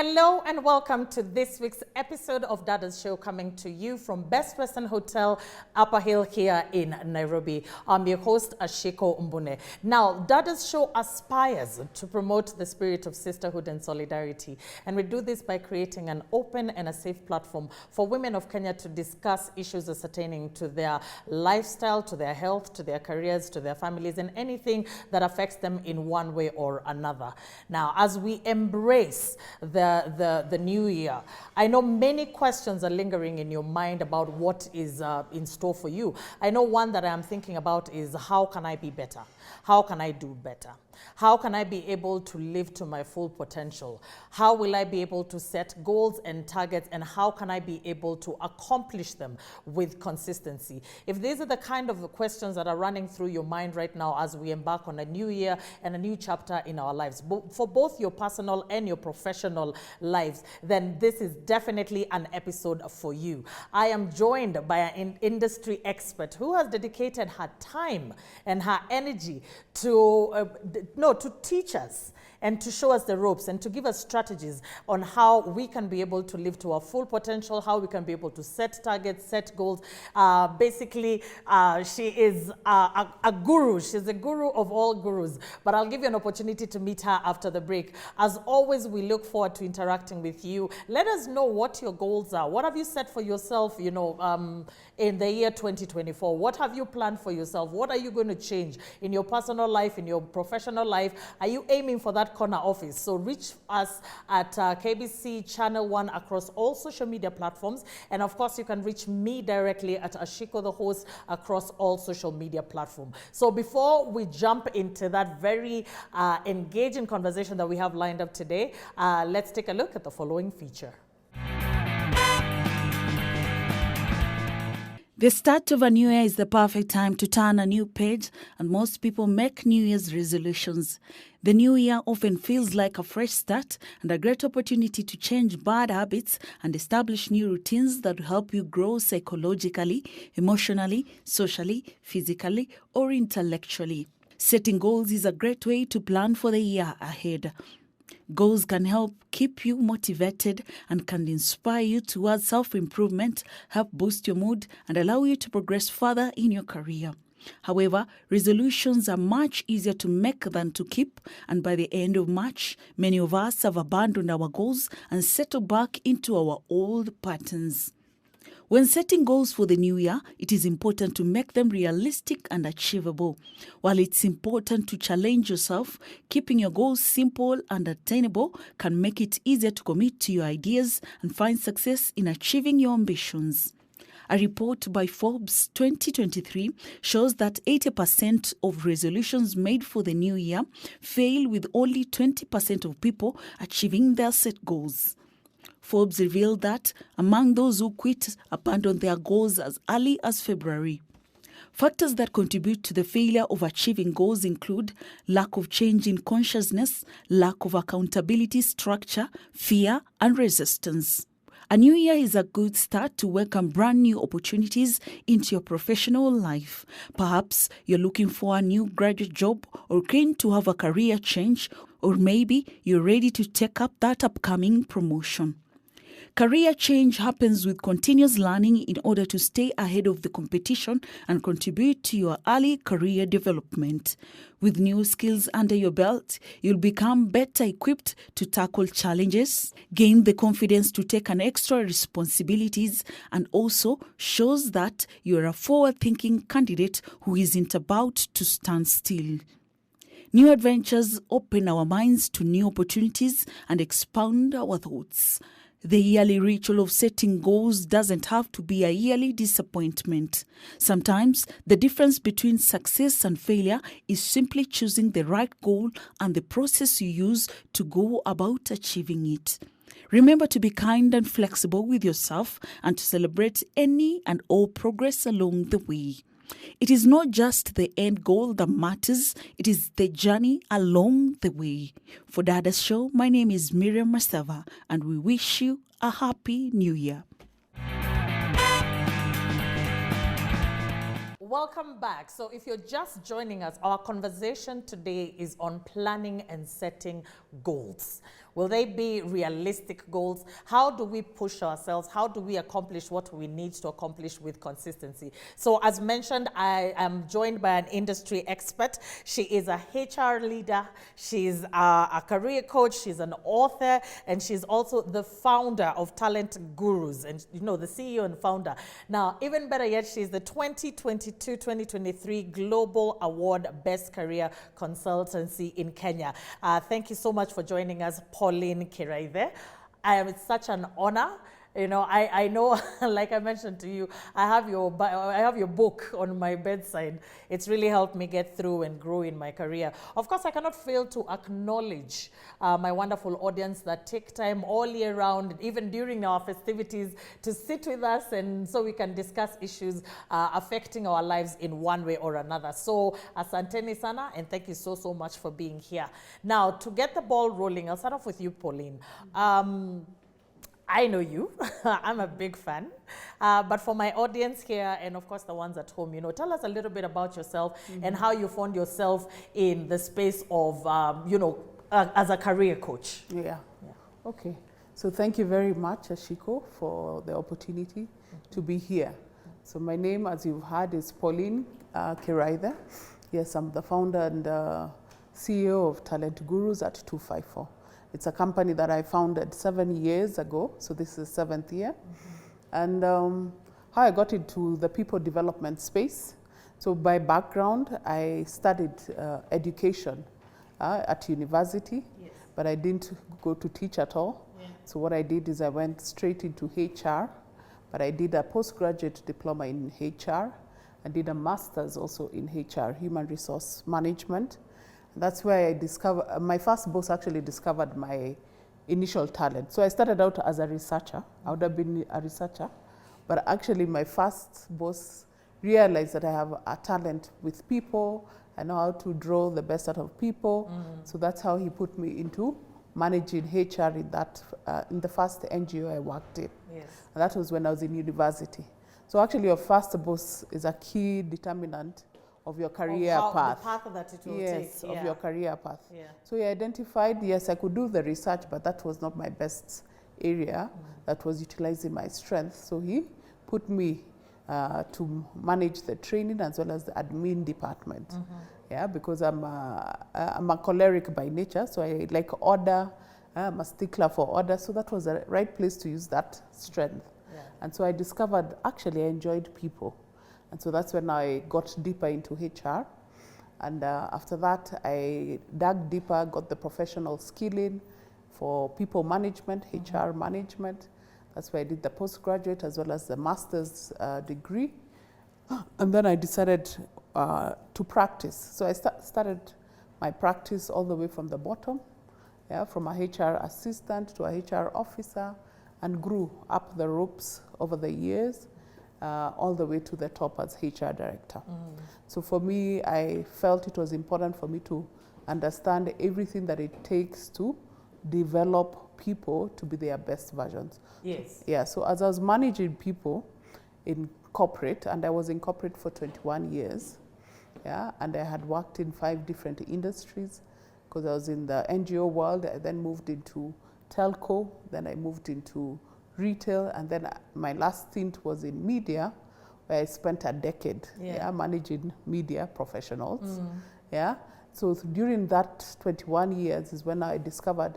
Hello and welcome to this week's episode of Dada's Show, coming to you from Best Western Hotel, Upper Hill here in Nairobi. I'm your host, Ashiko Mbune. Now, Dada's Show aspires to promote the spirit of sisterhood and solidarity. And we do this by creating an open and a safe platform for women of Kenya to discuss issues pertaining to their lifestyle, to their health, to their careers, to their families, and anything that affects them in one way or another. Now, as we embrace the new year, I know many questions are lingering in your mind about what is in store for you. I know one that I am thinking about is, how can I be better? How can I do better? How can I be able to live to my full potential? How will I be able to set goals and targets, and how can I be able to accomplish them with consistency? If these are the kind of questions that are running through your mind right now as we embark on a new year and a new chapter in our lives, for both your personal and your professional lives, then this is definitely an episode for you. I am joined by an industry expert who has dedicated her time and her energy to teach us and to show us the ropes and to give us strategies on how we can be able to live to our full potential, how we can be able to set targets, set goals. She is a guru. She's a guru of all gurus, but I'll give you an opportunity to meet her after the break. As always, we look forward to interacting with you. Let us know what your goals are. What have you set for yourself, in the year 2024? What have you planned for yourself? What are you going to change in your personal life, in your professional life? Are you aiming for that corner office? So reach us at KBC Channel 1 across all social media platforms. And of course, you can reach me directly at Ashiko, the host, across all social media platforms. So before we jump into that very engaging conversation that we have lined up today, let's take a look at the following feature. The start of a new year is the perfect time to turn a new page, and most people make New Year's resolutions. The new year often feels like a fresh start and a great opportunity to change bad habits and establish new routines that help you grow psychologically, emotionally, socially, physically, or intellectually. Setting goals is a great way to plan for the year ahead. Goals can help keep you motivated and can inspire you towards self-improvement, help boost your mood, and allow you to progress further in your career. However, resolutions are much easier to make than to keep, and by the end of March, many of us have abandoned our goals and settled back into our old patterns. When setting goals for the new year, it is important to make them realistic and achievable. While it's important to challenge yourself, keeping your goals simple and attainable can make it easier to commit to your ideas and find success in achieving your ambitions. A report by Forbes 2023 shows that 80% of resolutions made for the new year fail, with only 20% of people achieving their set goals. Forbes revealed that among those who quit, abandoned their goals as early as February. Factors that contribute to the failure of achieving goals include lack of change in consciousness, lack of accountability structure, fear, and resistance. A new year is a good start to welcome brand new opportunities into your professional life. Perhaps you're looking for a new graduate job or keen to have a career change, or maybe you're ready to take up that upcoming promotion. Career change happens with continuous learning in order to stay ahead of the competition and contribute to your early career development. With new skills under your belt, you'll become better equipped to tackle challenges, gain the confidence to take on extra responsibilities, and also shows that you're a forward-thinking candidate who isn't about to stand still. New adventures open our minds to new opportunities and expand our thoughts. The yearly ritual of setting goals doesn't have to be a yearly disappointment. Sometimes the difference between success and failure is simply choosing the right goal and the process you use to go about achieving it. Remember to be kind and flexible with yourself and to celebrate any and all progress along the way. It is not just the end goal that matters, it is the journey along the way. For Dada's Show, my name is Miriam Masava, and we wish you a happy new year. Welcome back. So if you're just joining us, our conversation today is on planning and setting goals. Will they be realistic goals? How do we push ourselves? How do we accomplish what we need to accomplish with consistency? So as mentioned, I am joined by an industry expert. She is a HR leader. She's a career coach. She's an author. And she's also the founder of Talent Gurus. And you know, the CEO and founder. Now, even better yet, she's the 2022-2023 Global Award Best Career Consultancy in Kenya. Thank you so much for joining us, Pauline Kiraithe. It's such an honor. You know, I know, like I mentioned to you, I have your book on my bedside. It's really helped me get through and grow in my career. Of course, I cannot fail to acknowledge my wonderful audience that take time all year round, even during our festivities, to sit with us and so we can discuss issues affecting our lives in one way or another. So, asanteni sana, and thank you so much for being here. Now, to get the ball rolling, I'll start off with you, Pauline. I know you. I'm a big fan. But for my audience here, and of course the ones at home, you know, tell us a little bit about yourself and how you found yourself in the space of, you know, as a career coach. Yeah. Okay. So thank you very much, Ashiko, for the opportunity to be here. So my name, as you've heard, is Pauline Kiraithe. Yes, I'm the founder and CEO of Talent Gurus at 254. It's a company that I founded 7 years ago, so this is 7th year. And how I got into the people development space. So by background, I studied education at university, but I didn't go to teach at all. So what I did is I went straight into HR, but I did a postgraduate diploma in HR. I did a master's also in HR, human resource management. That's where I discovered, my first boss actually discovered my initial talent. So I started out as a researcher. I would have been a researcher, but actually my first boss realized that I have a talent with people. I know how to draw the best out of people. So that's how he put me into managing HR in that, in the first NGO I worked in. And that was when I was in university. So actually your first boss is a key determinant of your career path. The path that it will take. Yeah. Of your career path. So he identified, yes, I could do the research, but that was not my best area. That was utilizing my strength. So he put me to manage the training as well as the admin department. Yeah, because I'm a choleric by nature, so I like order. I'm a stickler for order. So that was the right place to use that strength. And so I discovered, actually, I enjoyed people. And so that's when I got deeper into HR. And after that, I dug deeper, got the professional skilling for people management, HR management. That's where I did the postgraduate as well as the master's degree. And then I decided to practice. So I started my practice all the way from the bottom, from a HR assistant to a HR officer, and grew up the ropes over the years. All the way to the top as HR director. So for me, I felt it was important for me to understand everything that it takes to develop people to be their best versions. Yeah, so as I was managing people in corporate, and I was in corporate for 21 years, and I had worked in 5 different industries, because I was in the NGO world. I then moved into telco, then I moved into retail, and then my last stint was in media, where I spent a decade managing media professionals. So during that 21 years is when I discovered,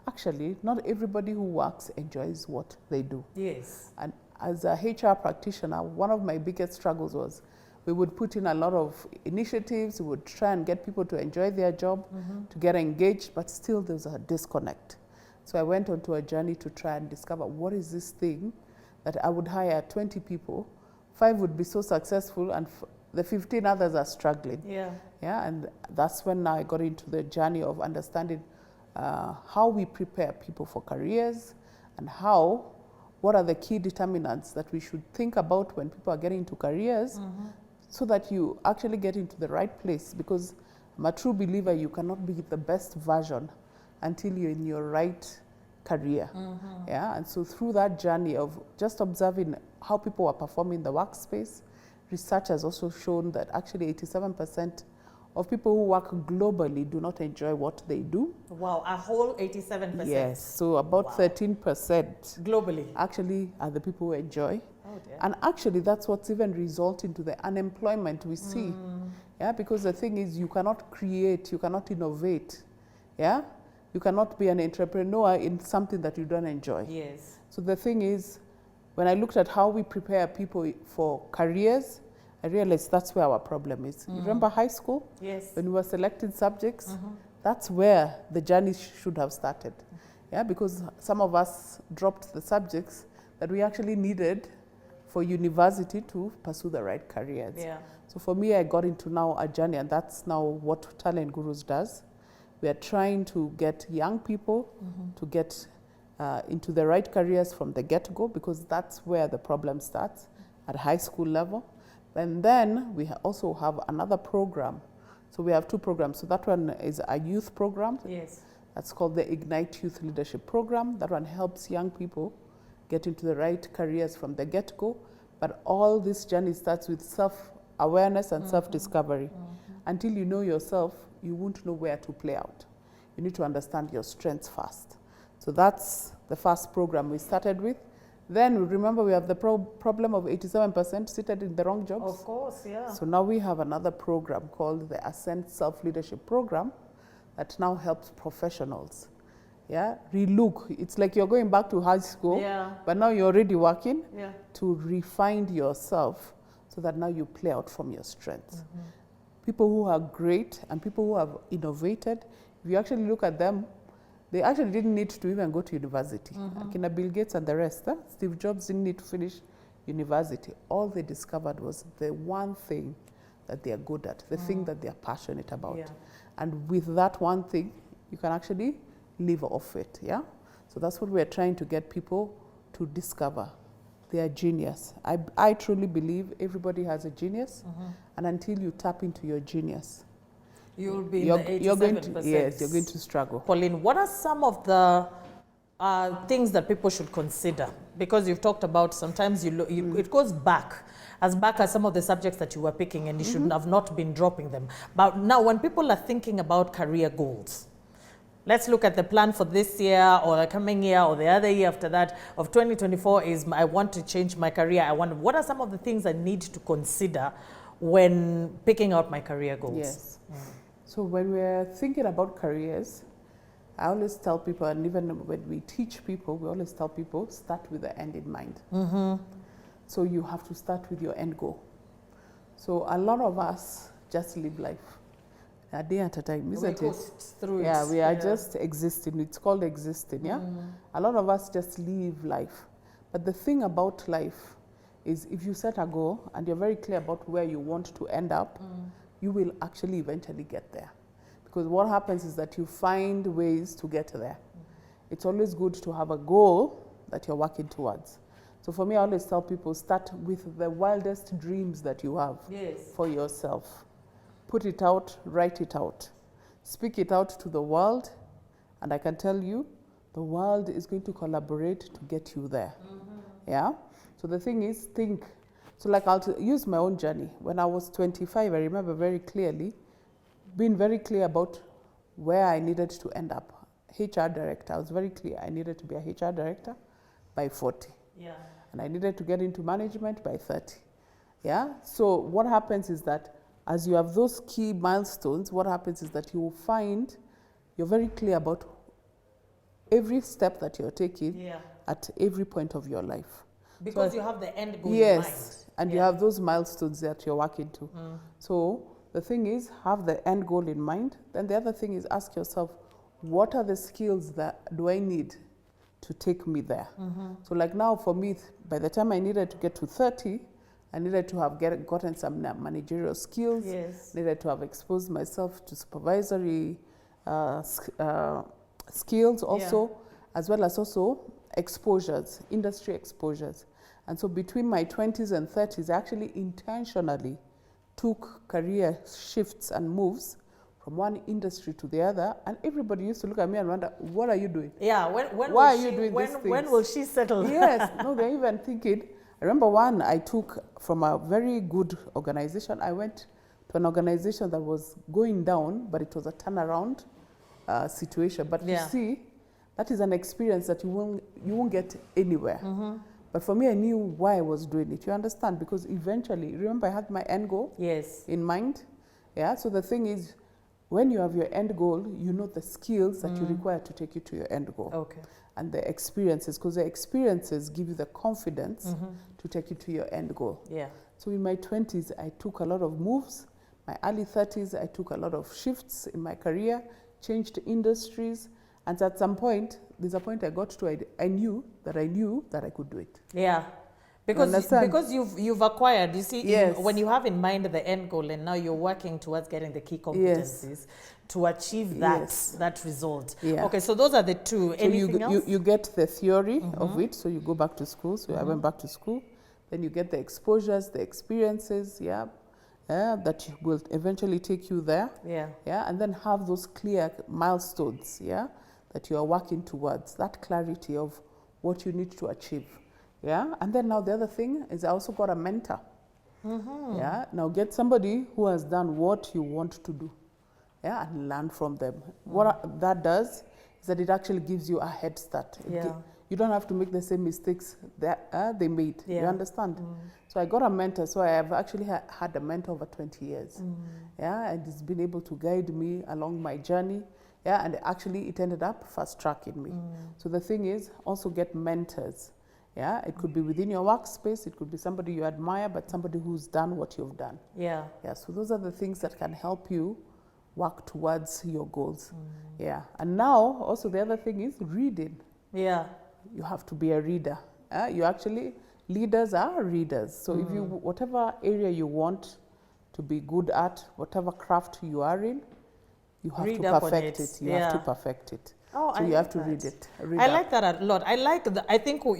actually, not everybody who works enjoys what they do. And as a HR practitioner, one of my biggest struggles was we would put in a lot of initiatives, we would try and get people to enjoy their job, to get engaged, but still there's a disconnect. So I went on to a journey to try and discover what is this thing that I would hire 20 people, 5 would be so successful, and the 15 others are struggling. And that's when I got into the journey of understanding how we prepare people for careers, and what are the key determinants that we should think about when people are getting into careers, so that you actually get into the right place. Because I'm a true believer, you cannot be the best version until you're in your right career. And so through that journey of just observing how people are performing in the workspace, research has also shown that actually 87% of people who work globally do not enjoy what they do. Wow, a whole 87%. Yes, so about 13% globally actually are the people who enjoy. Oh dear. And actually that's what's even resulting to the unemployment we see. Yeah, because the thing is you cannot create, you cannot innovate. Yeah, you cannot be an entrepreneur in something that you don't enjoy. Yes. So the thing is, when I looked at how we prepare people for careers, I realized that's where our problem is. You remember high school? Yes. When we were selecting subjects, that's where the journey should have started. Yeah, because some of us dropped the subjects that we actually needed for university to pursue the right careers. Yeah. So for me, I got into now a journey, and that's now what Talent Gurus does. We are trying to get young people to get into the right careers from the get-go, because that's where the problem starts, at high school level. And then we also have another program. So we have two programs. So that one is a youth program. Yes. That's called the Ignite Youth Leadership Program. That one helps young people get into the right careers from the get-go. But all this journey starts with self-awareness and self-discovery. Until you know yourself, you won't know where to play out. You need to understand your strengths first. So that's the first program we started with. Then remember, we have the problem of 87% seated in the wrong jobs. Of course, yeah. So now we have another program called the Ascent Self-Leadership Program that now helps professionals. Yeah, relook. It's like you're going back to high school, but now you're already working to refine yourself so that now you play out from your strengths. People who are great and people who have innovated, if you actually look at them, they actually didn't need to even go to university. Like Bill Gates and the rest, Steve Jobs didn't need to finish university. All they discovered was the one thing that they are good at, the thing that they are passionate about. And with that one thing, you can actually live off it, yeah? So that's what we're trying to get people to discover. They are genius. I truly believe everybody has a genius, and until you tap into your genius, you'll be in the 87%. You're going to struggle. Pauline, what are some of the things that people should consider? Because you've talked about sometimes it goes back as some of the subjects that you were picking, and you should have not been dropping them. But now when people are thinking about career goals, let's look at the plan for this year or the coming year or the other year after that of 2024 is I want to change my career. What are some of the things I need to consider when picking out my career goals? Yes. So when we're thinking about careers, I always tell people, and even when we teach people, we always tell people, start with the end in mind. So you have to start with your end goal. So a lot of us just live life a day at a time, isn't it? Through yeah, it. we are just existing. It's called existing, yeah? A lot of us just live life. But the thing about life is if you set a goal and you're very clear about where you want to end up, you will actually eventually get there. Because what happens is that you find ways to get there. It's always good to have a goal that you're working towards. So for me, I always tell people, start with the wildest dreams that you have for yourself. Put it out, write it out. Speak it out to the world, and I can tell you, the world is going to collaborate to get you there. Yeah? So the thing is, think. So like I'll use my own journey. When I was 25, I remember very clearly being very clear about where I needed to end up. HR director, I was very clear. I needed to be a HR director by 40. And I needed to get into management by 30. Yeah? So what happens is that as you have those key milestones, what happens is that you will find you're very clear about every step that you're taking at every point of your life. Because you have the end goal in mind. And you have those milestones that you're working to. So the thing is, have the end goal in mind. Then the other thing is ask yourself, what are the skills that do I need to take me there? So like now for me, by the time I needed to get to 30, I needed to have gotten some managerial skills, needed to have exposed myself to supervisory skills also, as well as also exposures, industry exposures. And so between my 20s and 30s, I actually intentionally took career shifts and moves from one industry to the other, and everybody used to look at me and wonder, what are you doing? Yeah, why are you doing these things? When will she settle? Yes, no, they're even thinking. I remember one I took from a very good organization. I went to an organization that was going down, but it was a turnaround situation. But you see, that is an experience that you won't get anywhere. But for me, I knew why I was doing it. You understand? Because eventually, remember, I had my end goal in mind. Yeah. So the thing is, when you have your end goal, you know the skills that you require to take you to your end goal. Okay. And the experiences, because the experiences give you the confidence to take you to your end goal. Yeah. So in my 20s, I took a lot of moves. My early 30s, I took a lot of shifts in my career, changed industries. And at some point, there's a point I got to, I knew that I could do it. Yeah. Because you've acquired, you see, when you have in mind the end goal and now you're working towards getting the key competencies to achieve that result. Yeah. Okay, so those are the two. So anything else? You get the theory of it, so you go back to school. So I went back to school. Then you get the exposures, the experiences, that will eventually take you there. And then have those clear milestones, that you are working towards, that clarity of what you need to achieve. And then now the other thing is I also got a mentor. Now get somebody who has done what you want to do, and learn from them. What that does is that it actually gives you a head start. You don't have to make the same mistakes that they made. You understand? So I got a mentor. So I have actually had a mentor over 20 years. And he's been able to guide me along my journey. And actually it ended up fast tracking me. So the thing is, also get mentors. It could be within your workspace. It could be somebody you admire, but somebody who's done what you've done. So those are the things that can help you work towards your goals. And now also the other thing is reading. You have to be a reader. Leaders are readers. So if you, whatever area you want to be good at, whatever craft you are in, you have to perfect it. You have to perfect it. Oh, so you have to read it. I like that a lot. I think what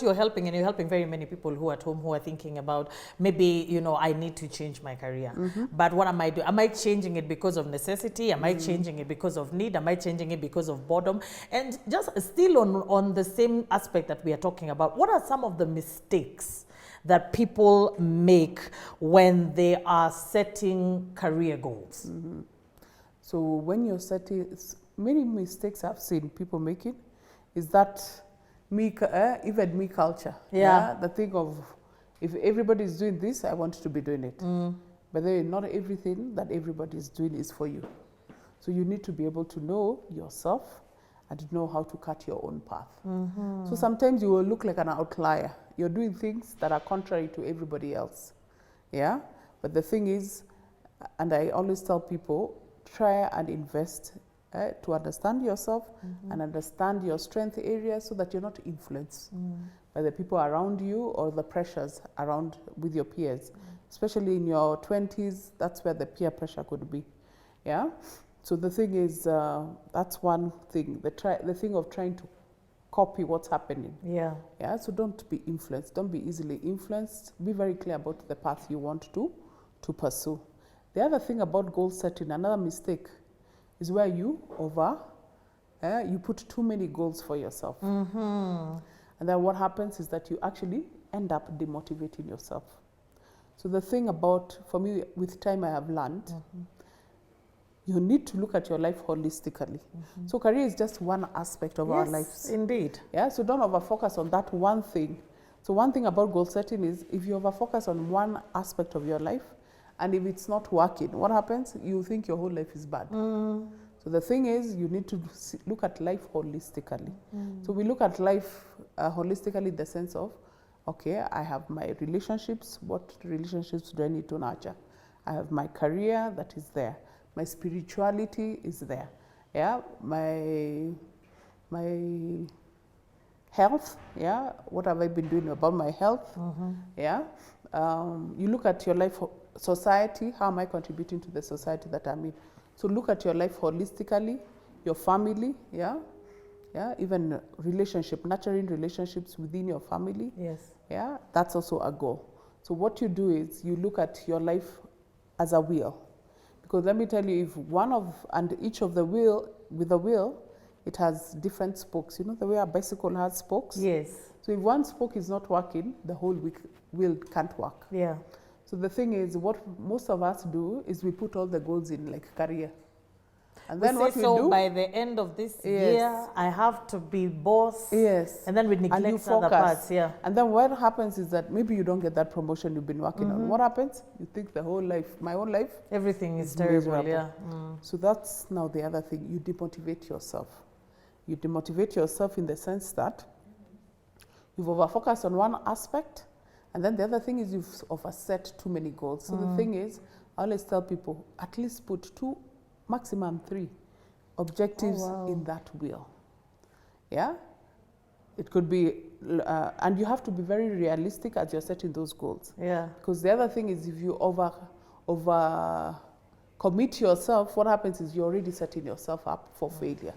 you're helping, and you're helping very many people who are at home who are thinking about maybe, I need to change my career. But what am I doing? Am I changing it because of necessity? Am I changing it because of need? Am I changing it because of boredom? And just still on the same aspect that we are talking about, what are some of the mistakes that people make when they are setting career goals? So when you're setting, many mistakes I've seen people making is that even me culture. The thing of, if everybody is doing this, I want to be doing it. But then not everything that everybody is doing is for you. So you need to be able to know yourself and know how to cut your own path. So sometimes you will look like an outlier. You're doing things that are contrary to everybody else. But the thing is, and I always tell people, try and invest to understand yourself and understand your strength areas so that you're not influenced by the people around you or the pressures around with your peers. Especially in your 20s, that's where the peer pressure could be. So the thing is, that's one thing, the thing of trying to copy what's happening. So don't be influenced. Don't be easily influenced. Be very clear about the path you want to pursue. The other thing about goal setting, another mistake, is where you put too many goals for yourself. And then what happens is that you actually end up demotivating yourself. So the thing about, for me, with time I have learned, you need to look at your life holistically. So career is just one aspect of our lives. Indeed. So don't over-focus on that one thing. So one thing about goal setting is if you over-focus on one aspect of your life, and if it's not working, what happens? You think your whole life is bad. So the thing is, you need to look at life holistically. So we look at life holistically in the sense of, okay, I have my relationships. What relationships do I need to nurture? I have my career that is there. My spirituality is there. My health. What have I been doing about my health? You look at your life, society. How am I contributing to the society that I'm in? So look at your life holistically, your family, even relationship, nurturing relationships within your family. That's also a goal. So what you do is you look at your life as a wheel. Because let me tell you, if each of the wheel, with the wheel, it has different spokes. You know the way a bicycle has spokes? Yes. So if one spoke is not working, the whole wheel can't work. So So the thing is, what most of us do is we put all the goals in like career. And then what we do, by the end of this Yes. year, I have to be boss. yes, And then we and you neglect other focus. parts, yeah. And then what happens is that maybe you don't get that promotion you've been working Mm-hmm. on. What happens? You think the whole life, my whole life. Everything is It's terrible, miserable. yeah. Mm. So that's now the other thing. You demotivate yourself. You demotivate yourself in the sense that you've over-focused on one aspect, and then the other thing is you've overset too many goals. So the thing is, I always tell people, at least put 2, maximum 3 objectives in that wheel. Yeah? It could be, and you have to be very realistic as you're setting those goals. Yeah. Because the other thing is if you over commit yourself, what happens is you're already setting yourself up for failure.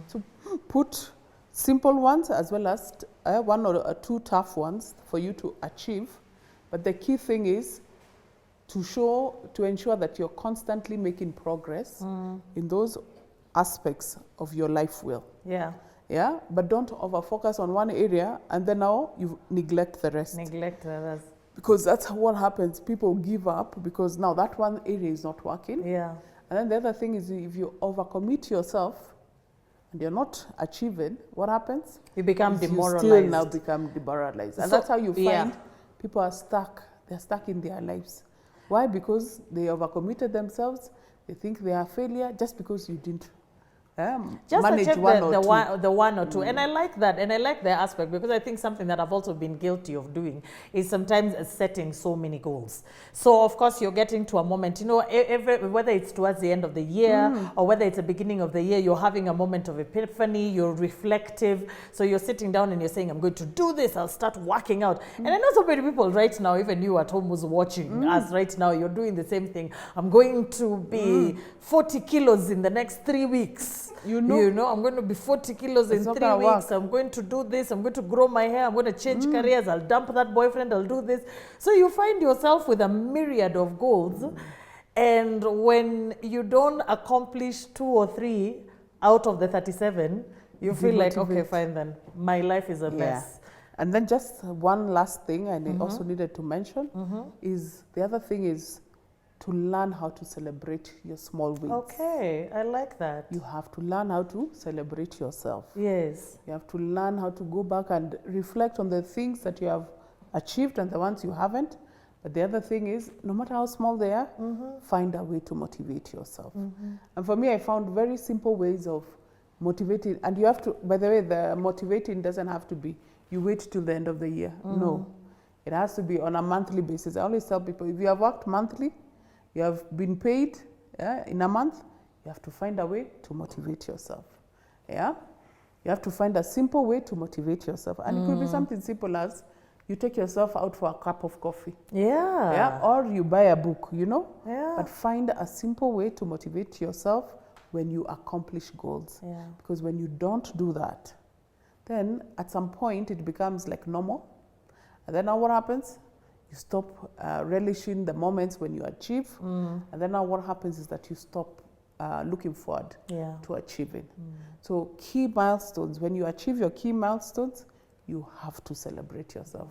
So put simple ones as well as 1 or 2 tough ones for you to achieve. But the key thing is to ensure that you're constantly making progress in those aspects of your life wheel. Yeah. Yeah, but don't over focus on one area and then now you neglect the rest. Neglect others. Because that's what happens. People give up because now that one area is not working. Yeah. And then the other thing is if you overcommit yourself and you're not achieving, what happens? You become is demoralized. You still now become demoralized. And So- that's how you find yeah. people are stuck. They're stuck in their lives. Why? Because they overcommitted themselves. They think they are a failure just because you didn't Just manage achieve one the, or the two. one, the one or two. And I like that. And I like the aspect because I think something that I've also been guilty of doing is sometimes setting so many goals. So, of course, you're getting to a moment, you know, whether it's towards the end of the year or whether it's the beginning of the year, you're having a moment of epiphany, you're reflective. So you're sitting down and you're saying, I'm going to do this, I'll start working out. And I know so many people right now, even you at home who's watching us right now, you're doing the same thing. I'm going to be 40 kilos in the next 3 weeks. You know, I'm going to be 40 kilos in 3 weeks. I'm going to do this. I'm going to grow my hair. I'm going to change careers. I'll dump that boyfriend. I'll do this. So you find yourself with a myriad of goals. And when you don't accomplish 2 or 3 out of the 37, you feel like, okay, fine then. My life is a mess. And then just one last thing I also needed to mention is the other thing is to learn how to celebrate your small wins. Okay, I like that. You have to learn how to celebrate yourself. Yes. You have to learn how to go back and reflect on the things that you have achieved and the ones you haven't. But the other thing is, no matter how small they are, find a way to motivate yourself. And for me, I found very simple ways of motivating. And you have to, by the way, the motivating doesn't have to be, you wait till the end of the year. No. It has to be on a monthly basis. I always tell people, if you have worked monthly, you have been paid in a month, you have to find a way to motivate yourself. Yeah? You have to find a simple way to motivate yourself. And it could be something simple as you take yourself out for a cup of coffee. Yeah. Yeah? Or you buy a book, you know? Yeah. But find a simple way to motivate yourself when you accomplish goals. Yeah. Because when you don't do that, then at some point it becomes like normal. And then now what happens? You stop relishing the moments when you achieve. And then now what happens is that you stop looking forward to achieving. So key milestones, when you achieve your key milestones, you have to celebrate yourself.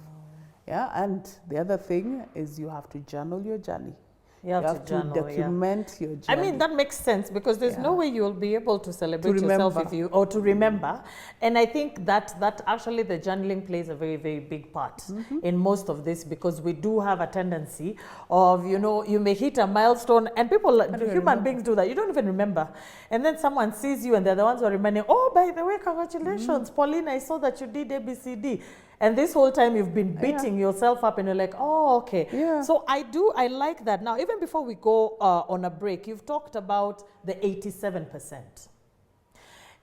Yeah, and the other thing is you have to journal your journey. You have to journal, document your journey. I mean, that makes sense because there's no way you'll be able to celebrate To yourself remember. if you, or to remember. And I think that actually the journaling plays a very, very big part in most of this because we do have a tendency of, you know, you may hit a milestone and people, human beings do that. You don't even remember. And then someone sees you and they're the ones who are reminding, oh, by the way, congratulations, Pauline, I saw that you did ABCD. And this whole time you've been beating yourself up and you're like, oh, okay. Yeah. So I like that. Now, even before we go on a break, you've talked about the 87%.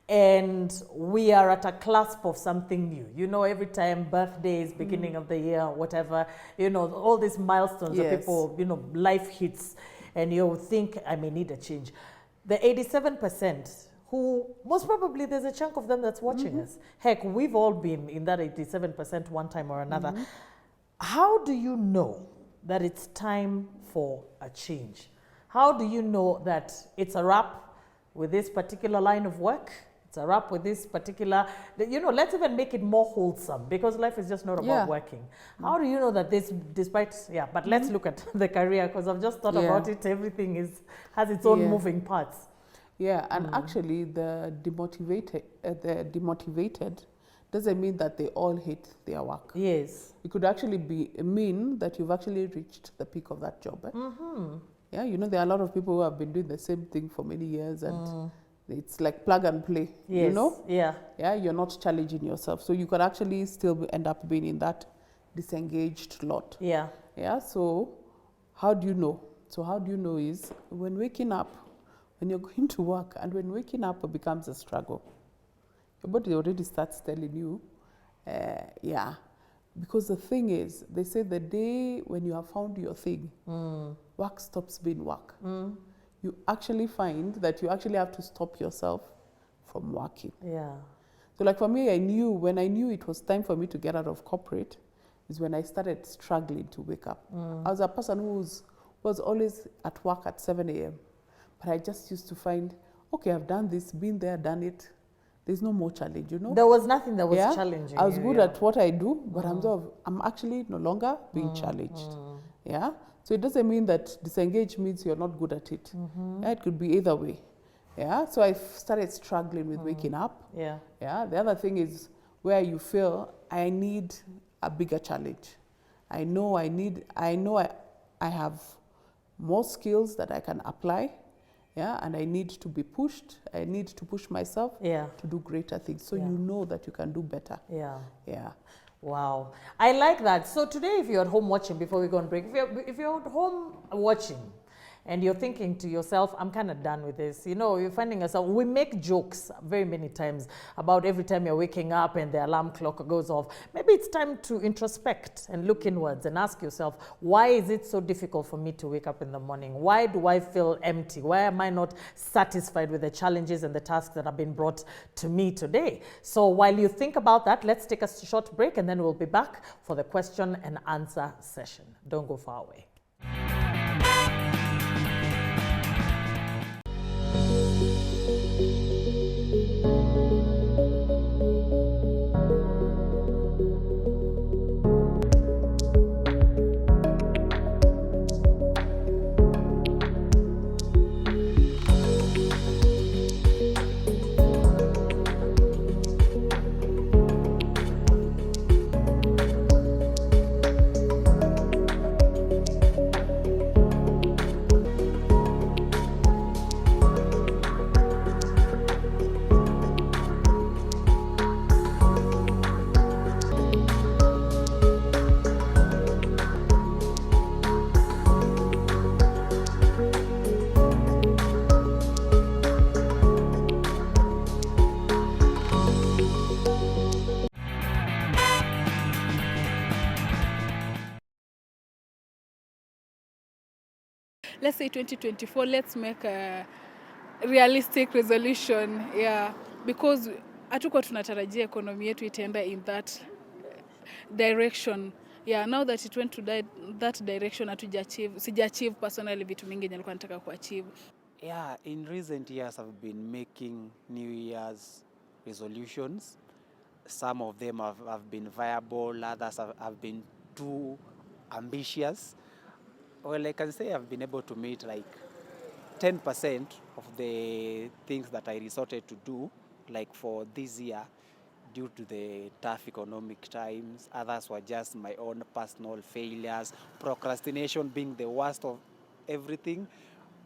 And we are at a cusp of something new. You know, every time birthdays, beginning of the year, whatever, you know, all these milestones that people, you know, life hits and you think, I may need a change. The 87%, who most probably there's a chunk of them that's watching us. Heck, we've all been in that 87% one time or another. How do you know that it's time for a change? How do you know that it's a wrap with this particular line of work? It's up with this particular, let's even make it more wholesome, because life is just not about working. How do you know that this, despite, but let's look at the career, because I've just thought about it. Everything has its own moving parts. Yeah, and actually the demotivated doesn't mean that they all hate their work. Yes. It could actually mean that you've actually reached the peak of that job. Yeah, there are a lot of people who have been doing the same thing for many years, and it's like plug and play. Yes. Yeah, you're not challenging yourself, so you could actually still end up being in that disengaged lot. Yeah. So how do you know? So how do you know is when waking up, when you're going to work, and when waking up becomes a struggle, your body already starts telling you, because the thing is, they say the day when you have found your thing, work stops being work. You actually find that you actually have to stop yourself from working. Yeah. So like for me, when I knew it was time for me to get out of corporate, is when I started struggling to wake up. I was a person who was always at work at 7 a.m. But I just used to find, okay, I've done this, been there, done it. There's no more challenge, There was nothing that was challenging. I was good at what I do, but I'm actually no longer being challenged. Yeah. So it doesn't mean that disengage means you're not good at it. Yeah, it could be either way. Yeah. So I started struggling with waking up. Yeah. The other thing is where you feel I need a bigger challenge. I know I have more skills that I can apply. Yeah, and I need to be pushed. I need to push myself to do greater things. So you know that you can do better. Yeah. Wow. I like that. So today, if you're at home watching, before we go on break, if you're at home watching, and you're thinking to yourself, I'm kind of done with this. You're finding yourself, we make jokes very many times about every time you're waking up and the alarm clock goes off. Maybe it's time to introspect and look inwards and ask yourself, why is it so difficult for me to wake up in the morning? Why do I feel empty? Why am I not satisfied with the challenges and the tasks that have been brought to me today? So while you think about that, let's take a short break, and then we'll be back for the question and answer session. Don't go far away. Let's say 2024, let's make a realistic resolution, because hatukuwa tunatarajia economy yetu itaenda in that direction. Now that it went to that direction, sija-achieve personally vitu mingi nilikuwa nataka kuachieve. In recent years I've been making New Year's resolutions. Some of them have been viable, others have been too ambitious. Well, I can say I've been able to meet like 10% of the things that I resorted to do, like for this year, due to the tough economic times. Others were just my own personal failures, procrastination being the worst of everything.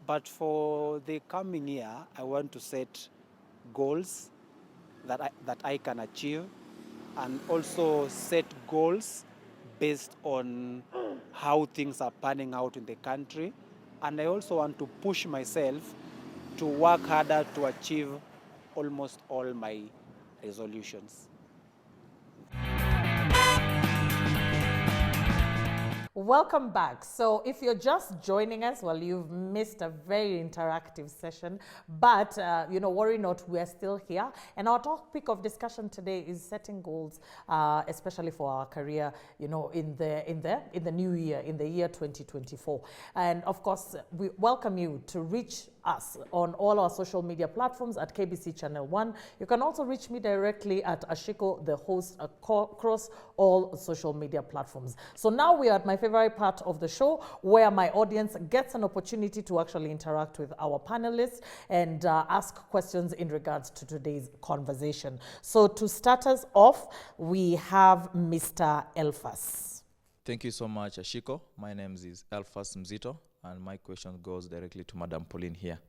But for the coming year, I want to set goals that I can achieve, and also set goals based on how things are panning out in the country. And I also want to push myself to work harder to achieve almost all my resolutions. Welcome back. So if you're just joining us, well, you've missed a very interactive session, but worry not, we're still here. And our topic of discussion today is setting goals, especially for our career, in the new year, in the year 2024. And of course, we welcome you to reach us on all our social media platforms at KBC Channel 1. You can also reach me directly at Ashiko, the host, across all social media platforms. So now we are at my favorite part of the show, where my audience gets an opportunity to actually interact with our panelists and ask questions in regards to today's conversation. So to start us off, we have Mr. Elfas. Thank you so much, Ashiko. My name is Elfas Mzito, and my question goes directly to Madam Pauline here.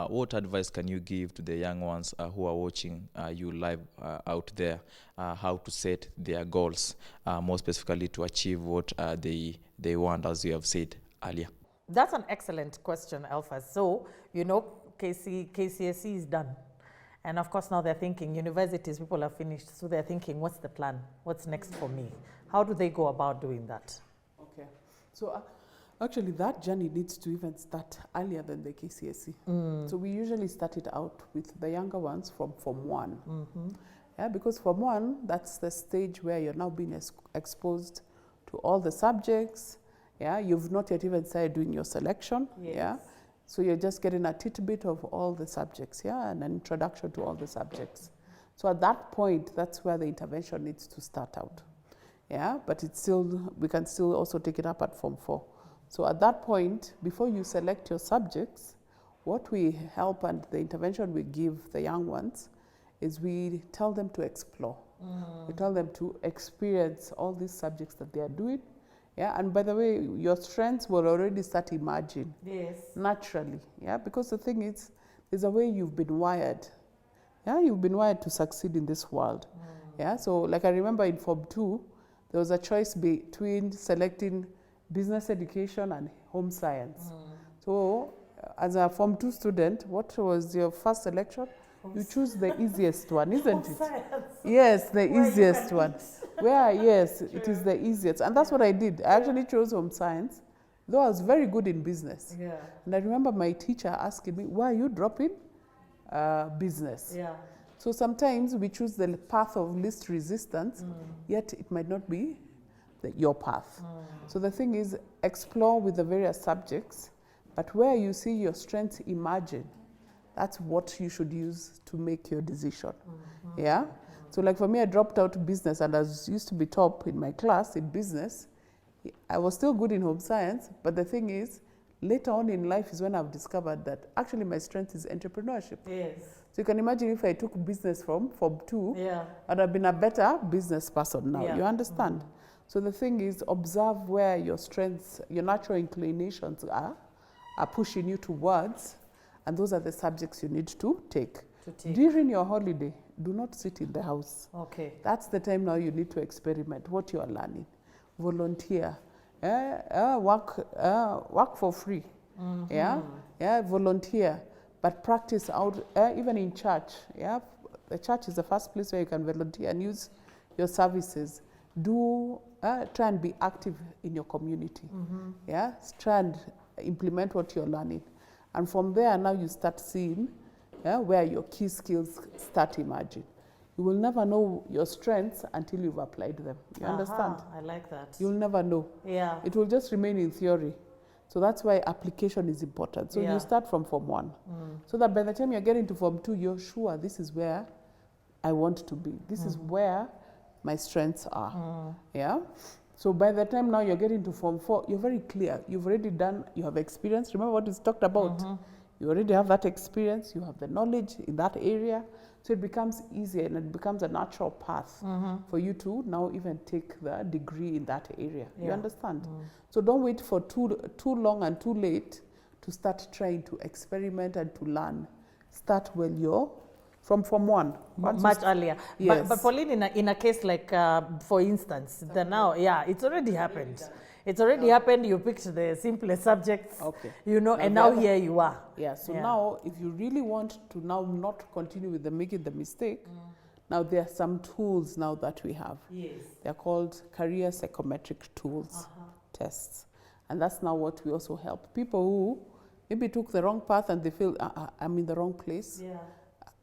What advice can you give to the young ones who are watching you live out there, how to set their goals, more specifically to achieve what they want, as you have said earlier? That's an excellent question, Elfas. So, KCSE is done. And of course, now they're thinking, universities, people are finished. So they're thinking, what's the plan? What's next for me? How do they go about doing that? Okay. So actually, that journey needs to even start earlier than the KCSE. So we usually start it out with the younger ones from Form 1. Yeah, because Form 1, that's the stage where you're now being exposed to all the subjects. Yeah, you've not yet even started doing your selection. Yes. Yeah, so you're just getting a tidbit of all the subjects. Yeah, and an introduction to all the subjects. So at that point, that's where the intervention needs to start out. Yeah, but we can still also take it up at Form 4. So at that point, before you select your subjects, what we help and the intervention we give the young ones is we tell them to explore. We tell them to experience all these subjects that they are doing. Yeah, and by the way, your strengths will already start emerging. Yes. Naturally. Yeah, because the thing is, there's a way you've been wired. Yeah, you've been wired to succeed in this world. Yeah, so like I remember in Form 2, there was a choice between selecting business education and home science. So as a Form 2 student, what was your first selection? You choose the easiest one, isn't it? Science. Yes, the easiest one. Where, yes, it is the easiest. And that's what I did. I actually chose home science, though I was very good in business. Yeah. And I remember my teacher asking me, why are you dropping business? Yeah. So sometimes we choose the path of least resistance, yet it might not be your path. So the thing is, explore with the various subjects, but where you see your strengths emerging, that's what you should use to make your decision. Yeah? So like for me, I dropped out business, and I used to be top in my class in business. I was still good in home science, but the thing is, later on in life is when I've discovered that actually my strength is entrepreneurship. Yes. So you can imagine if I took business from Form 2, Yeah. I'd have been a better business person now. Yeah. You understand? So the thing is, observe where your strengths, your natural inclinations are pushing you towards, and those are the subjects you need to take. During your holiday, do not sit in the house. Okay. That's the time now you need to experiment what you are learning. Volunteer. Work for free. Yeah? Yeah, volunteer. But practice out, even in church. Yeah? The church is the first place where you can volunteer and use your services. Try and be active in your community. Yeah? Try and implement what you're learning. And from there, now you start seeing where your key skills start emerging. You will never know your strengths until you've applied them. You understand? I like that. You'll never know. Yeah. It will just remain in theory. So that's why application is important. So Yeah. you start from Form 1. So that by the time you're getting to Form 2, you're sure this is where I want to be. This is where my strengths are. Yeah? So by the time now you're getting to Form 4, you're very clear. You've already done, you have experience. Remember what we talked about? You already have that experience. You have the knowledge in that area. So it becomes easier, and it becomes a natural path for you to now even take the degree in that area. You understand? So don't wait for too long and too late to start trying to experiment and to learn. Start when you're from Form 1. Much earlier. Yes. But Pauline, in a case like, for instance, it's already happened. It's already happened. You picked the simplest subjects, and now here you are. Yeah, so now if you really want to now not continue with making the mistake, now there are some tools now that we have. Yes. They're called career psychometric tools. tests. And that's now what we also help. People who maybe took the wrong path and they feel, I'm in the wrong place. Yeah.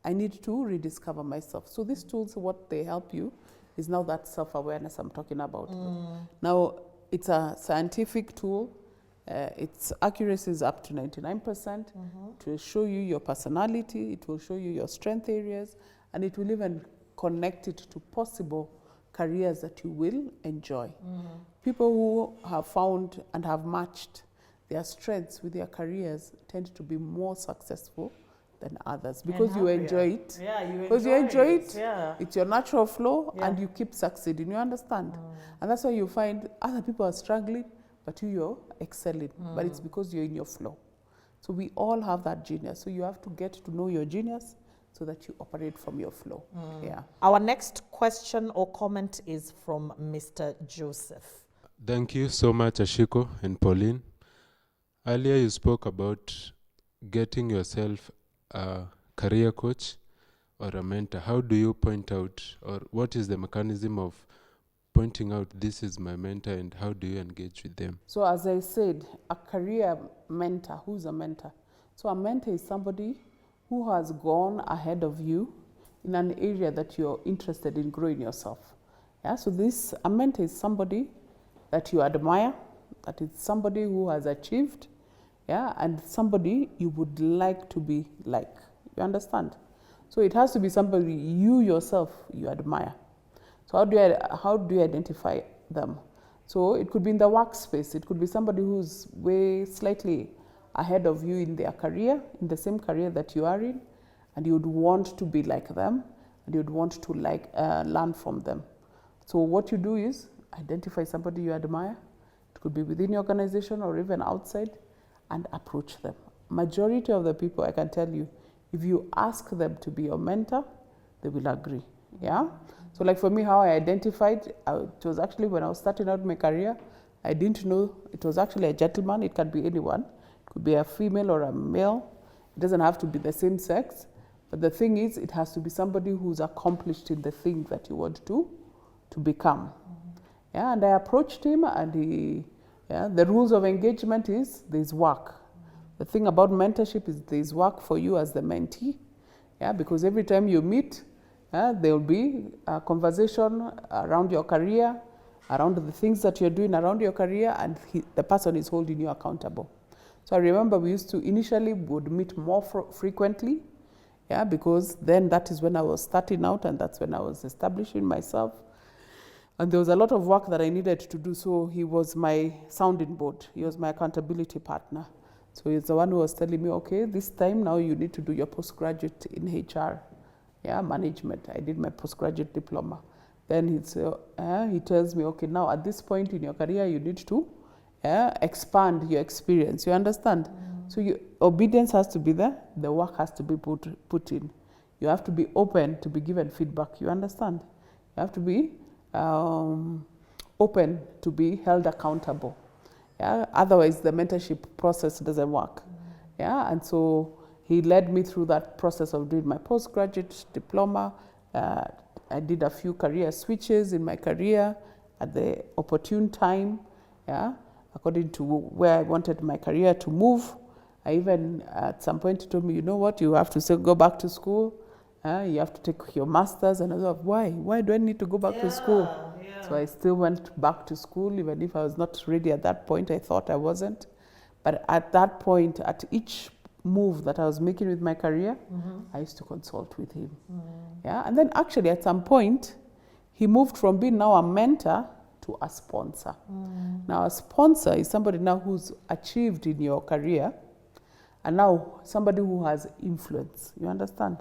I need to rediscover myself. So these tools, what they help you is now that self-awareness I'm talking about. Now, it's a scientific tool. Its accuracy is up to 99%. It will show you your personality. It will show you your strength areas. And it will even connect it to possible careers that you will enjoy. People who have found and have matched their strengths with their careers tend to be more successful than others because you enjoy it. Yeah, you because you enjoy it. Yeah. It's your natural flow, Yeah. and you keep succeeding. You understand? And that's why you find other people are struggling, but you're excelling. But it's because you're in your flow. So we all have that genius. So you have to get to know your genius so that you operate from your flow. Yeah. Our next question or comment is from Mr. Joseph. Thank you so much, Ashiko and Pauline. Earlier you spoke about getting yourself a career coach or a mentor. How do you point out, or what is the mechanism of pointing out this is my mentor, and how do you engage with them? So as I said, a career mentor, who's a mentor? So a mentor is somebody who has gone ahead of you in an area that you're interested in growing yourself. Yeah, so a mentor is somebody that you admire, that is somebody who has achieved, yeah, and somebody you would like to be like. You understand? So it has to be somebody you yourself you admire. So how do you identify them? So it could be in the workspace. It could be somebody who's way slightly ahead of you in their career, in the same career that you are in, and you would want to be like them, and you would want to learn from them. So what you do is identify somebody you admire. It could be within your organization or even outside, and approach them. Majority of the people, I can tell you, if you ask them to be your mentor, they will agree. Yeah. So like for me, how I identified, it was actually when I was starting out my career, I didn't know it was actually a gentleman. It can be anyone. It could be a female or a male. It doesn't have to be the same sex. But the thing is, it has to be somebody who's accomplished in the thing that you want to become. Yeah, and I approached him, and the rules of engagement is there's work. The thing about mentorship is there's work for you as the mentee. Yeah, because every time you meet, there will be a conversation around your career, around the things that you're doing around your career, and the person is holding you accountable. So I remember we used to initially would meet more frequently, yeah, because then that is when I was starting out, and that's when I was establishing myself. And there was a lot of work that I needed to do, so he was my sounding board. He was my accountability partner. So he's the one who was telling me, okay, this time now you need to do your postgraduate in HR, yeah, management. I did my postgraduate diploma. Then he tells me, okay, now at this point in your career, you need to expand your experience. You understand? So obedience has to be there. The work has to be put in. You have to be open to be given feedback. You understand? You have to be open to be held accountable. Yeah? Otherwise, the mentorship process doesn't work. Yeah? And so he led me through that process of doing my postgraduate diploma. I did a few career switches in my career at the opportune time, yeah? According to where I wanted my career to move. I even, at some point, he told me, you know what, you have to still go back to school. You have to take your master's. And I thought, why? Why do I need to go back to school? Yeah. So I still went back to school, even if I was not ready at that point. I thought I wasn't. But at that point, at each move that I was making with my career, I used to consult with him. Yeah, and then actually at some point, he moved from being now a mentor to a sponsor. Now a sponsor is somebody now who's achieved in your career, and now somebody who has influence, you understand,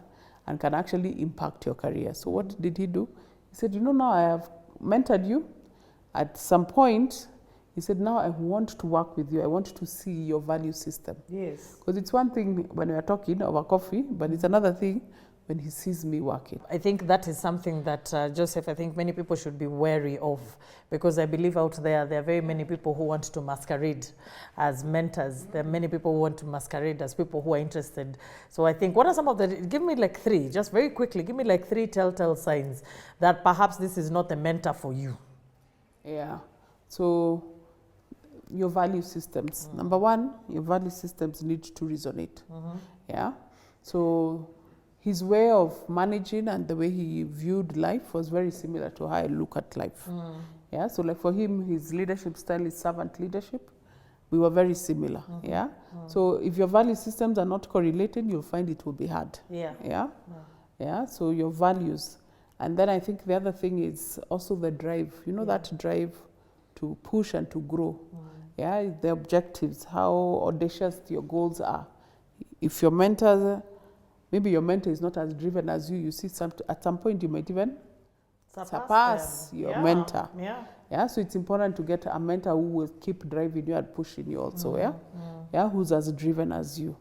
and can actually impact your career. So what did he do? He said, you know, now I have mentored you. At some point, he said, now I want to work with you. I want to see your value system. Yes. Because it's one thing when we are talking over coffee, but it's another thing when he sees me working. I think that is something that, Joseph, I think many people should be wary of, because I believe out there are very many people who want to masquerade as mentors. There are many people who want to masquerade as people who are interested. So I think, what are some of the, give me like three, just very quickly, give me like three telltale signs that perhaps this is not a mentor for you. Yeah. So your value systems. Number one, your value systems need to resonate. Yeah. So his way of managing and the way he viewed life was very similar to how I look at life. Yeah. So like for him, his leadership style is servant leadership. We were very similar. Yeah. So if your value systems are not correlated, you'll find it will be hard. Yeah. Yeah. Yeah. So your values. And then I think the other thing is also the drive. You know, that drive to push and to grow. Yeah, the objectives, how audacious your goals are. If your mentor, maybe your mentor is not as driven as you, you see at some point you might even surpass your mentor. Yeah. Yeah, so it's important to get a mentor who will keep driving you and pushing you also, yeah, who's as driven as you,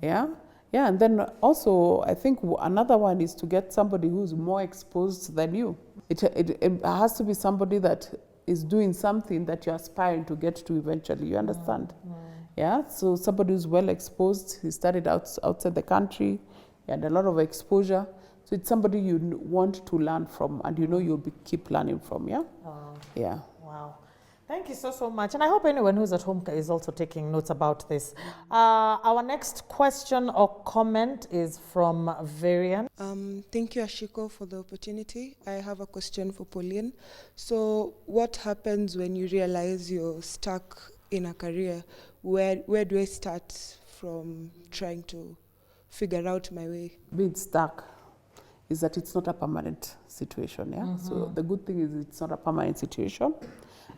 yeah. And then also, I think another one is to get somebody who's more exposed than you. It has to be somebody that is doing something that you're aspiring to get to eventually, you understand? Yeah, so somebody who's well exposed, he started outside the country, he had a lot of exposure. So it's somebody you want to learn from and you know you'll keep learning from, yeah? Yeah. Wow. Thank you so much. And I hope anyone who's at home is also taking notes about this. Our next question or comment is from Varian. Thank you, Ashiko, for the opportunity. I have a question for Pauline. So what happens when you realize you're stuck in a career? Where do I start from trying to figure out my way? Being stuck is that it's not a permanent situation, yeah? So the good thing is it's not a permanent situation.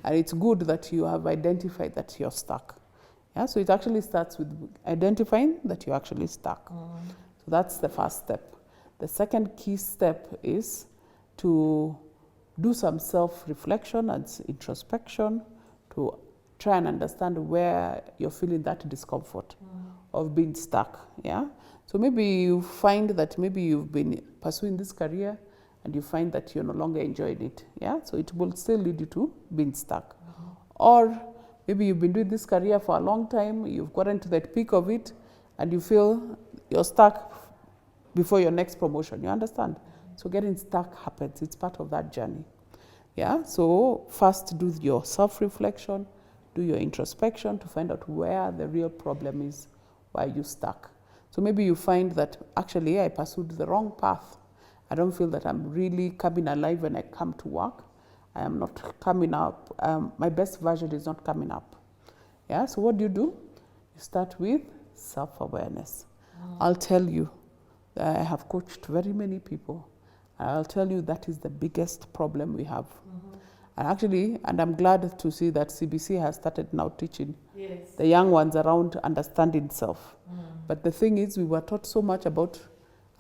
And it's good that you have identified that you're stuck. Yeah, so it actually starts with identifying that you're actually stuck. So that's the first step. The second key step is to do some self-reflection and introspection to try and understand where you're feeling that discomfort of being stuck. Yeah. So maybe you find that maybe you've been pursuing this career and you find that you're no longer enjoying it. Yeah. So it will still lead you to being stuck. Or maybe you've been doing this career for a long time, you've gotten to that peak of it, and you feel you're stuck before your next promotion. You understand? So getting stuck happens. It's part of that journey. Yeah. So first do your self-reflection, do your introspection to find out where the real problem is, why you're stuck. So maybe you find that actually I pursued the wrong path. I don't feel that I'm really coming alive when I come to work. I am not coming up. My best version is not coming up. Yeah. So what do? You start with self-awareness. I'll tell you that I have coached very many people. I'll tell you that is the biggest problem we have. And I'm glad to see that CBC has started now teaching the young ones around understanding self. But the thing is, we were taught so much about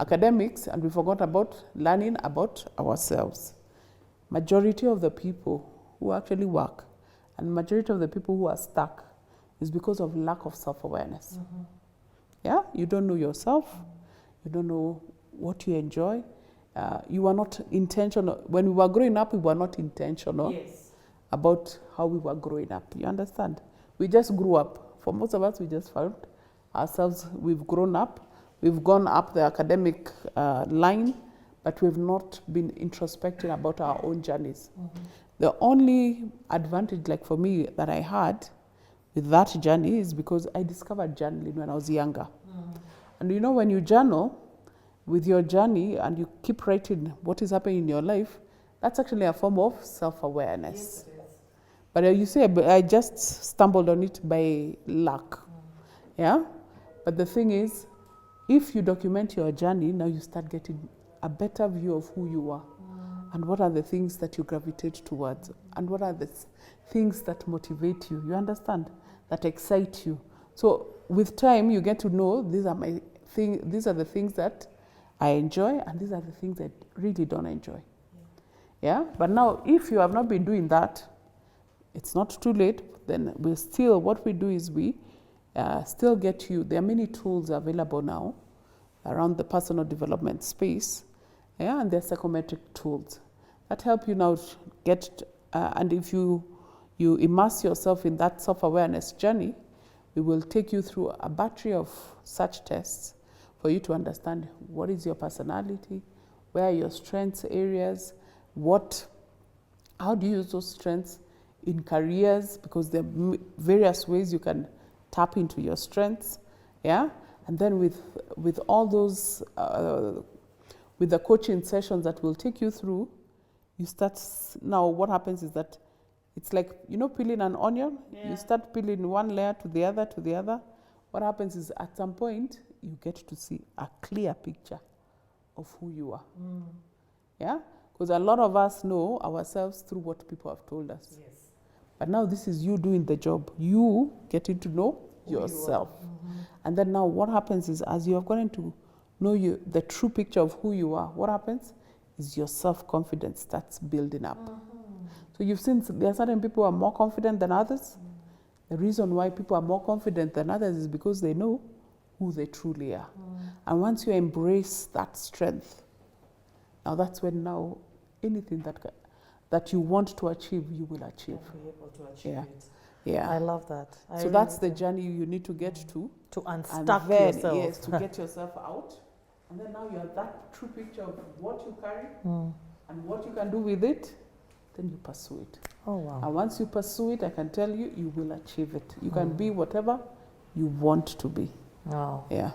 academics and we forgot about learning about ourselves. Majority of the people who actually work and majority of the people who are stuck is because of lack of self-awareness. Yeah, you don't know yourself, you don't know what you enjoy. You are not intentional. When we were growing up, we were not intentional about how we were growing up. You understand? We just grew up. For most of us, we just found ourselves, we've grown up, we've gone up the academic line, but we've not been introspecting about our own journeys. The only advantage, like for me, that I had with that journey is because I discovered journaling when I was younger. And you know, when you journal with your journey and you keep writing what is happening in your life, that's actually a form of self-awareness. But you say, I just stumbled on it by luck. Yeah? But the thing is, if you document your journey, now you start getting a better view of who you are and what are the things that you gravitate towards and what are the things that motivate you, you understand, that excite you. So with time, you get to know these are the things that I enjoy and these are the things I really don't enjoy. Yeah? But now, if you have not been doing that, it's not too late, then what we do is we still get you, there are many tools available now around the personal development space, yeah, and there are psychometric tools that help you now get, and if you immerse yourself in that self-awareness journey, we will take you through a battery of such tests for you to understand what is your personality, where are your strengths areas, how do you use those strengths in careers, because there are various ways you can tap into your strengths, yeah? And then with all those, with the coaching sessions that will take you through, you start, now what happens is that it's like, you know, peeling an onion. Yeah. You start peeling one layer to the other, to the other. What happens is at some point, you get to see a clear picture of who you are. Yeah? Because a lot of us know ourselves through what people have told us. Yes. But now this is you doing the job. You getting to know who yourself. And then now what happens is, as you have gotten to know the true picture of who you are, what happens is your self-confidence starts building up. So you've seen there are certain people who are more confident than others. The reason why people are more confident than others is because they know who they truly are. And once you embrace that strength, now that's when now anything that you want to achieve, you will achieve. Be able to achieve it. Yeah. I love that. So that's the journey you need to get to. To unstuck and then, yourself. Yes, to get yourself out. And then now you have that true picture of what you carry and what you can do with it. Then you pursue it. Oh, wow. And once you pursue it, I can tell you, you will achieve it. You can be whatever you want to be. Wow. Yeah.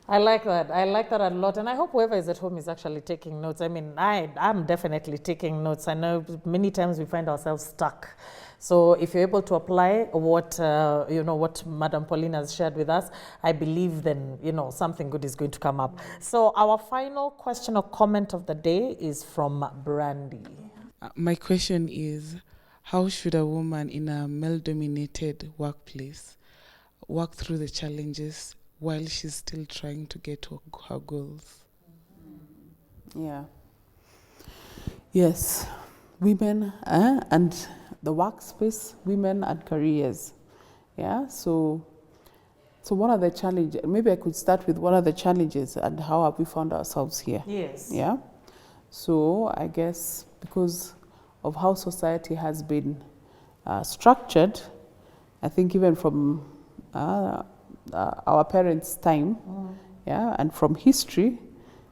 I like that. I like that a lot. And I hope whoever is at home is actually taking notes. I mean, I'm definitely taking notes. I know many times we find ourselves stuck. So if you're able to apply what, what Madam Pauline has shared with us, I believe then, something good is going to come up. So our final question or comment of the day is from Brandy. My question is, how should a woman in a male-dominated workplace work through the challenges while she's still trying to get to her goals? Yeah. Yes. Women and the workspace, women and careers. Yeah. So what are the challenges? Maybe I could start with what are the challenges and how have we found ourselves here? Yes. Yeah. So I guess because of how society has been structured, I think even from our parents' time, yeah, and from history,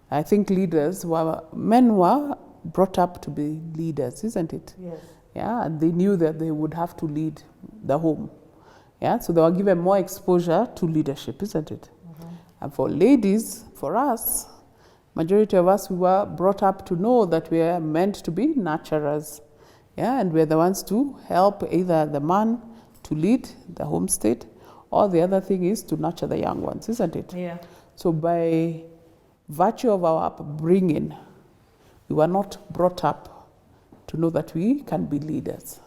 I think men were brought up to be leaders, isn't it? Yes. Yeah, and they knew that they would have to lead the home. Yeah, so they were given more exposure to leadership, isn't it? And for ladies, for us, majority of us, we were brought up to know that we are meant to be nurturers. Yeah, and we're the ones to help either the man to lead the home state, or the other thing is to nurture the young ones, isn't it? Yeah. So by virtue of our upbringing, we were not brought up to know that we can be leaders.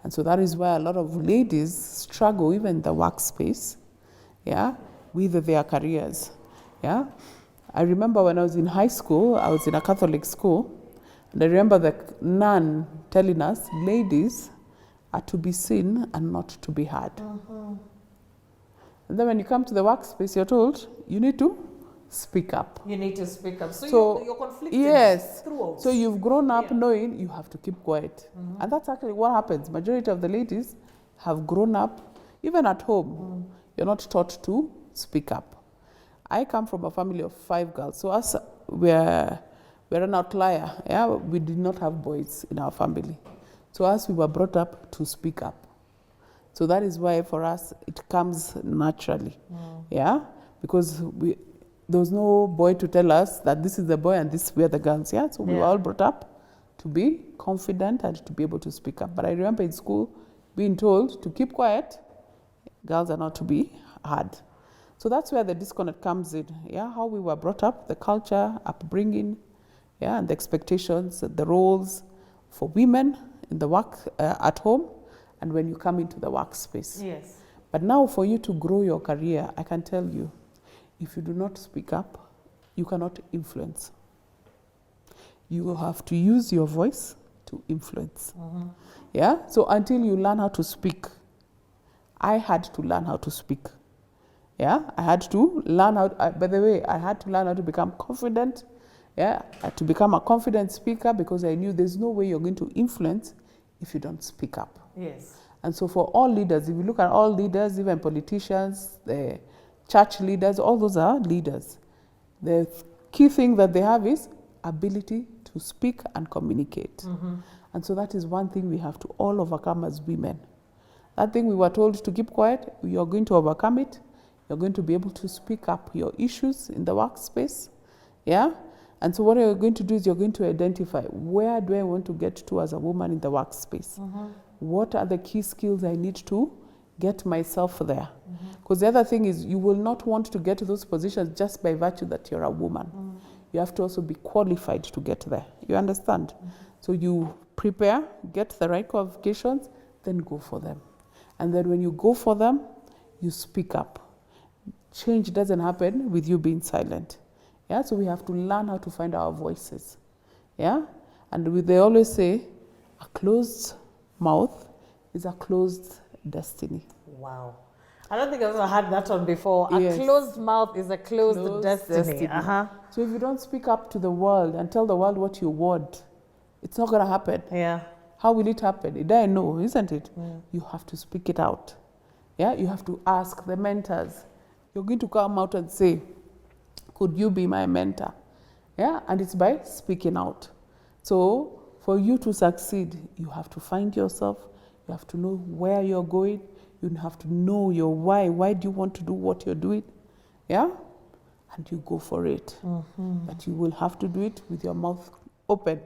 And so that is why a lot of ladies struggle, even in the workspace, yeah, with their careers. Yeah. I remember when I was in high school, I was in a Catholic school, and I remember the nun telling us, ladies are to be seen and not to be heard. And then when you come to the workspace, you're told, you need to speak up. You need to speak up. So you're conflicted. Yes. Throughout. So you've grown up knowing you have to keep quiet. And that's actually what happens. Majority of the ladies have grown up, even at home, you're not taught to speak up. I come from a family of 5 girls. So us, we're an outlier. Yeah, we did not have boys in our family. So us, we were brought up to speak up. So that is why for us, it comes naturally. Yeah, because there was no boy to tell us that this is the boy and we are the girls. Yeah, so we were all brought up to be confident and to be able to speak up. But I remember in school being told to keep quiet, girls are not to be heard. So that's where the disconnect comes in. Yeah, how we were brought up, the culture, upbringing, yeah, and the expectations, the roles for women in the work at home, and when you come into the workspace. Yes. But now for you to grow your career, I can tell you, if you do not speak up, you cannot influence. You will have to use your voice to influence. Yeah, so until you learn how to speak, I had to learn how to speak. Yeah, I had to learn how, by the way, I had to learn how to become confident. Yeah, to become a confident speaker, because I knew there's no way you're going to influence if you don't speak up. Yes. And so for all leaders, if you look at all leaders, even politicians, the church leaders, all those are leaders. The key thing that they have is ability to speak and communicate. And so that is one thing we have to all overcome as women. That thing we were told to keep quiet, you're going to overcome it. You're going to be able to speak up your issues in the workspace. Yeah? And so what you're going to do is you're going to identify, where do I want to get to as a woman in the workspace? What are the key skills I need to get myself there? Because the other thing is, you will not want to get to those positions just by virtue that you're a woman. You have to also be qualified to get there. You understand? So you prepare, get the right qualifications, then go for them. And then when you go for them, you speak up. Change doesn't happen with you being silent. Yeah, so we have to learn how to find our voices. Yeah, and they always say, a closed mouth is a closed destiny. Wow. I don't think I've ever had that one before. Yes. A closed mouth is a closed destiny. So if you don't speak up to the world and tell the world what you want, it's not going to happen. Yeah. How will it happen? It I know, isn't it? You have to speak it out. Yeah, you have to ask the mentors. You're going to come out and say, could you be my mentor? Yeah, and it's by speaking out. So for you to succeed, you have to find yourself. You have to know where you're going. You have to know your why. Why do you want to do what you're doing? Yeah, and you go for it. But you will have to do it with your mouth open.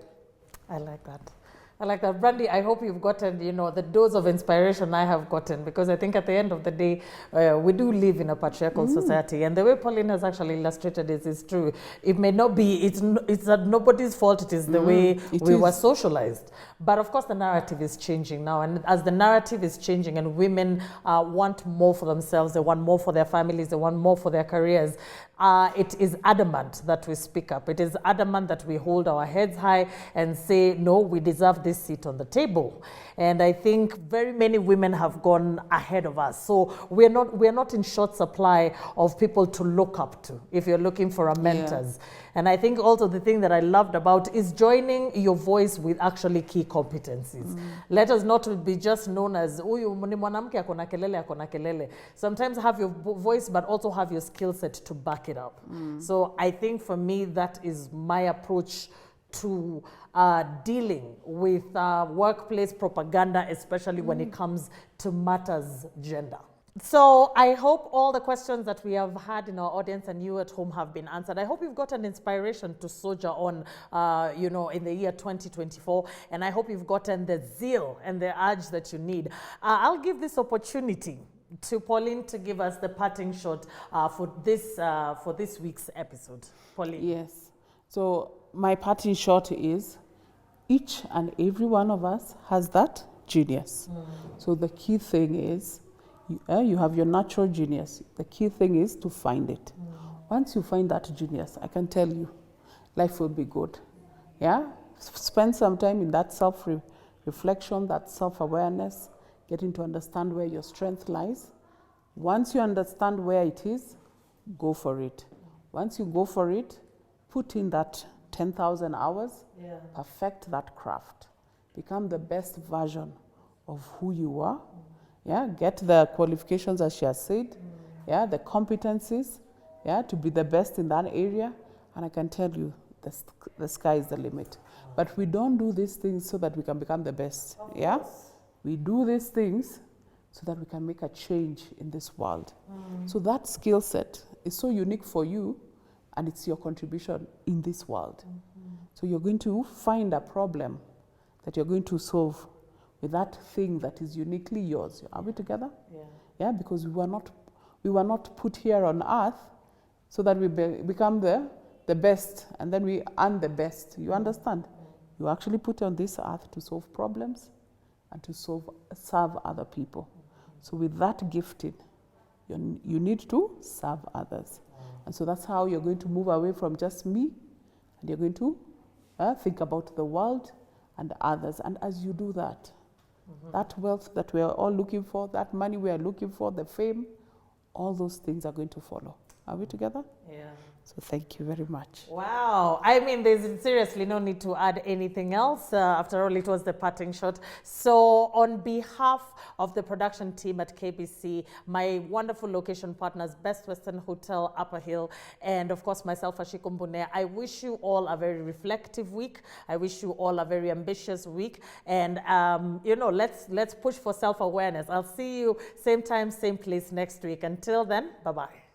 I like that. I like that. Brandy, I hope you've gotten, the dose of inspiration I have gotten, because I think at the end of the day, we do live in a patriarchal society. And the way Pauline has actually illustrated it is true. It may not be, it's nobody's fault, it is the way we were socialized. But of course, the narrative is changing now. And as the narrative is changing and women want more for themselves, they want more for their families, they want more for their careers, it is adamant that we speak up. It is adamant that we hold our heads high and say, no, we deserve this seat on the table. And I think very many women have gone ahead of us. So we're not in short supply of people to look up to if you're looking for our mentors. Yeah. And I think also the thing that I loved about is joining your voice with actually key competencies. Let us not be just known as, uyu ni mwanamke akona kelele, akona kelele. Sometimes have your voice, but also have your skill set to back it up. So I think for me, that is my approach to dealing with workplace propaganda, especially when it comes to matters gender. So I hope all the questions that we have had in our audience and you at home have been answered. I hope you've got an inspiration to soldier on, in the year 2024. And I hope you've gotten the zeal and the urge that you need. I'll give this opportunity to Pauline to give us the parting shot for this week's episode. Pauline. Yes. So my parting shot is, each and every one of us has that genius. So the key thing is, you have your natural genius. The key thing is to find it. Once you find that genius, I can tell you, life will be good. Yeah? Spend some time in that self-reflection, that self-awareness, getting to understand where your strength lies. Once you understand where it is, go for it. Once you go for it, put in that 10,000 hours, perfect that craft. Become the best version of who you are. Yeah, get the qualifications as she has said. Yeah, the competencies. Yeah, to be the best in that area. And I can tell you, the sky is the limit. But we don't do these things so that we can become the best. Yeah, we do these things so that we can make a change in this world. So that skill set is so unique for you, and it's your contribution in this world. So you're going to find a problem that you're going to solve with that thing that is uniquely yours. Are we together? Yeah. Yeah, because we were not put here on earth so that we become the best and then we earn the best. You understand? You actually put on this earth to solve problems and to serve other people. So with that gifting, you need to serve others. And so that's how you're going to move away from just me, and you're going to think about the world and others. And as you do that, that wealth that we are all looking for, that money we are looking for, the fame, all those things are going to follow. Are we together? Yeah. So thank you very much. Wow. I mean, there's seriously no need to add anything else. After all, it was the parting shot. So on behalf of the production team at KBC, my wonderful location partners, Best Western Hotel, Upper Hill, and of course myself, Ashiko Mbune, I wish you all a very reflective week. I wish you all a very ambitious week. And, you know, let's push for self-awareness. I'll see you same time, same place next week. Until then, bye-bye.